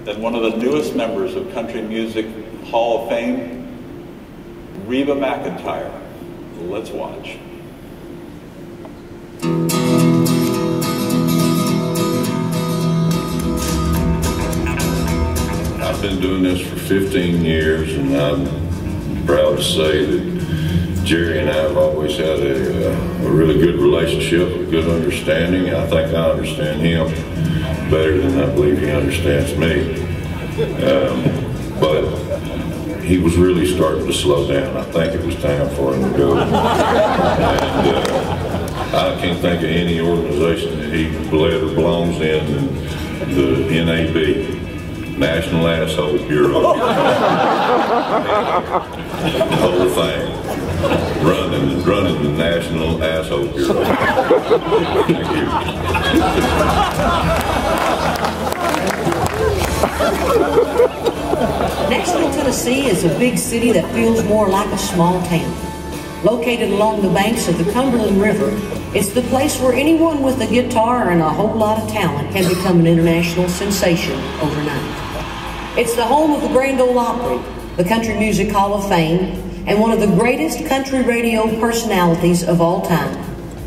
than one of the newest members of Country Music Hall of Fame, Reba McIntyre. Let's watch. I've been doing this for 15 years, and I'm proud to say that Gerry and I have always had a really good relationship, a good understanding. I think I understand him better than I believe he understands me. But he was really starting to slow down. I think it was time for him to go. And I can't think of any organization that he led or belongs in than the NAB. National Asshole Bureau. The whole thing. Running the National Asshole Bureau. Thank you. Nashville, Tennessee is a big city that feels more like a small town. Located along the banks of the Cumberland River, it's the place where anyone with a guitar and a whole lot of talent can become an international sensation overnight. It's the home of the Grand Ole Opry, the Country Music Hall of Fame, and one of the greatest country radio personalities of all time,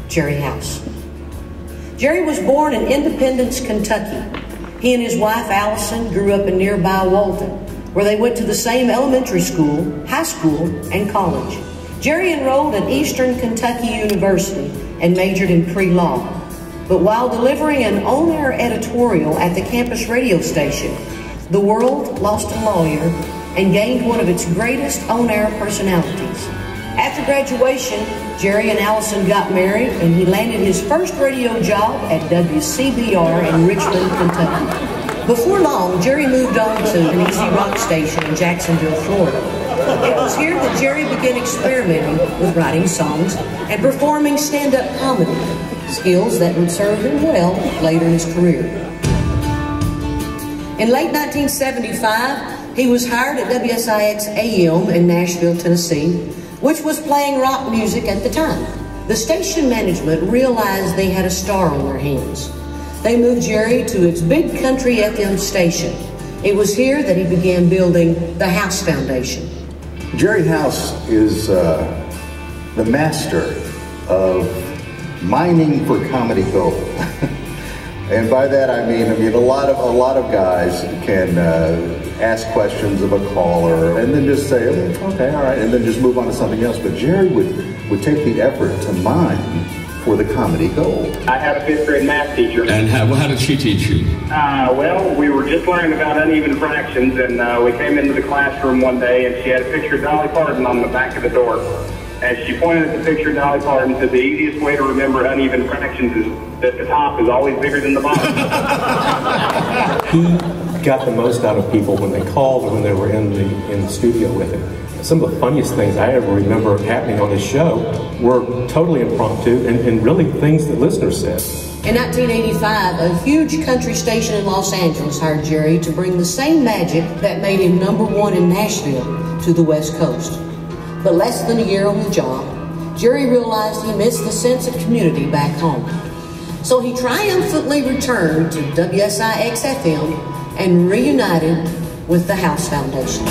Gerry House. Gerry was born in Independence, Kentucky. He and his wife, Allison, grew up in nearby Walton, where they went to the same elementary school, high school, and college. Gerry enrolled at Eastern Kentucky University and majored in pre-law. But while delivering an on-air editorial at the campus radio station, the world lost a lawyer and gained one of its greatest on-air personalities. After graduation, Gerry and Allison got married, and he landed his first radio job at WCBR in Richmond, Kentucky. Before long, Gerry moved on to an easy rock station in Jacksonville, Florida. It was here that Gerry began experimenting with writing songs and performing stand-up comedy, skills that would serve him well later in his career. In late 1975, he was hired at WSIX AM in Nashville, Tennessee, which was playing rock music at the time. The station management realized they had a star on their hands. They moved Gerry to its big country FM station. It was here that he began building the House Foundation. Gerry House is the master of mining for comedy gold. And by that I mean a lot of guys can ask questions of a caller and then just say, okay, all right, and then just move on to something else. But Gerry would take the effort to mine for the comedy gold. I had a fifth grade math teacher. And how did she teach you? Well, we were just learning about uneven fractions, and we came into the classroom one day, and she had a picture of Dolly Parton on the back of the door. And she pointed at the picture of Dolly Parton and said, the easiest way to remember uneven fractions is that the top is always bigger than the bottom. He got the most out of people when they called or when they were in the studio with him. Some of the funniest things I ever remember happening on his show were totally impromptu and really things that listeners said. In 1985, a huge country station in Los Angeles hired Gerry to bring the same magic that made him #1 in Nashville to the West Coast. But less than a year on the job, Gerry realized he missed the sense of community back home. So he triumphantly returned to WSIX-FM and reunited with the House Foundation.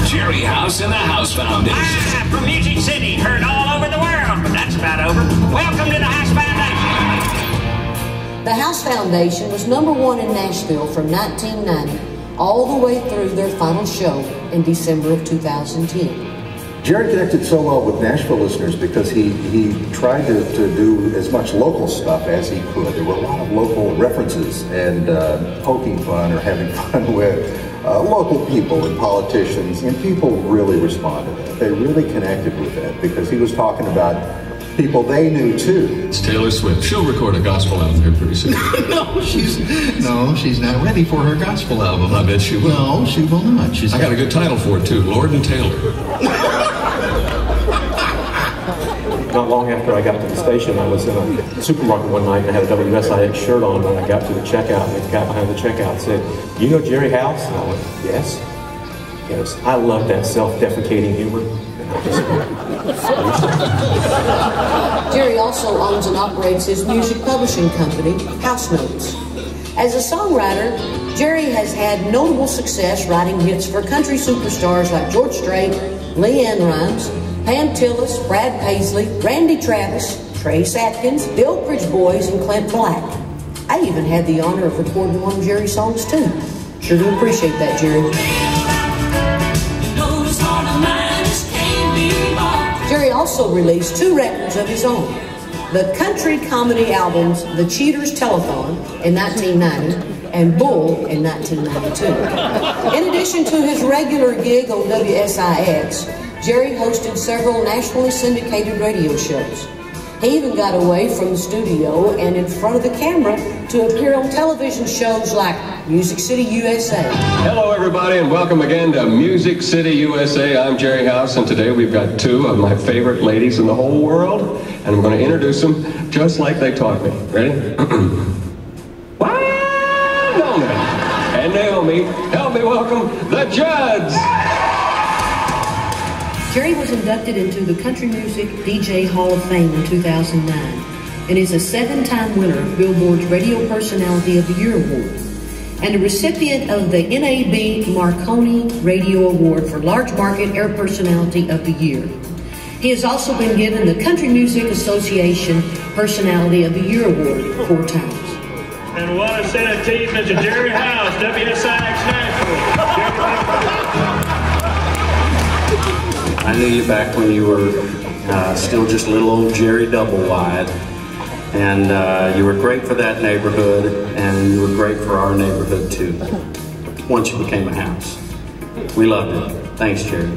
Gerry House and the House Foundation. From Music City, heard all over the world, but that's about over. Welcome to the House Foundation. The House Foundation was #1 in Nashville from 1990 all the way through their final show in December of 2010. Gerry connected so well with Nashville listeners because he tried to do as much local stuff as he could. There were a lot of local references and poking fun or having fun with local people and politicians, and people really responded. They really connected with that because he was talking about people they knew too. It's Taylor Swift. She'll record a gospel album here pretty soon. No, she's not ready for her gospel album. I bet she will. No, she will not. I got a good title for it too, Lord and Taylor. Not long after I got to the station, I was in a supermarket one night and I had a WSIX shirt on. When I got to the checkout, and the guy behind the checkout said, "You know Gerry House?" And I went, "Yes." He goes, "I love that self-defecating humor." And I just Gerry also owns and operates his music publishing company, House Notes. As a songwriter, Gerry has had notable success writing hits for country superstars like George Strait, Leanne Rimes, Pam Tillis, Brad Paisley, Randy Travis, Trace Atkins, the Oak Ridge Boys, and Clint Black. I even had the honor of recording one of Gerry's songs too. Sure do appreciate that, Gerry. Gerry also released 2 records of his own. The country comedy albums The Cheaters Telethon in 1990 and Bull in 1992. In addition to his regular gig on WSIX, Gerry hosted several nationally syndicated radio shows. He even got away from the studio and in front of the camera to appear on television shows like Music City USA. Hello everybody and welcome again to Music City USA. I'm Gerry House and today we've got 2 of my favorite ladies in the whole world and I'm going to introduce them just like they taught me. Ready? And Naomi, help me welcome the Judds! Gerry was inducted into the Country Music DJ Hall of Fame in 2009 and is a 7-time winner of Billboard's Radio Personality of the Year Award and a recipient of the NAB Marconi Radio Award for Large Market Air Personality of the Year. He has also been given the Country Music Association Personality of the Year Award 4 times. And what a set of team, Mr. Gerry House, WSIX Nashville. I knew you back when you were still just little old Gerry Double-Wide, and you were great for that neighborhood, and you were great for our neighborhood too, once you became a house. We loved it. Thanks, Gerry.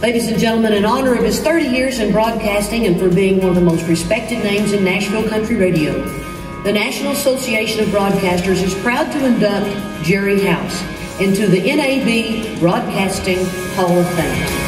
Ladies and gentlemen, in honor of his 30 years in broadcasting and for being one of the most respected names in Nashville country radio, the National Association of Broadcasters is proud to induct Gerry House into the NAB Broadcasting Hall of Fame.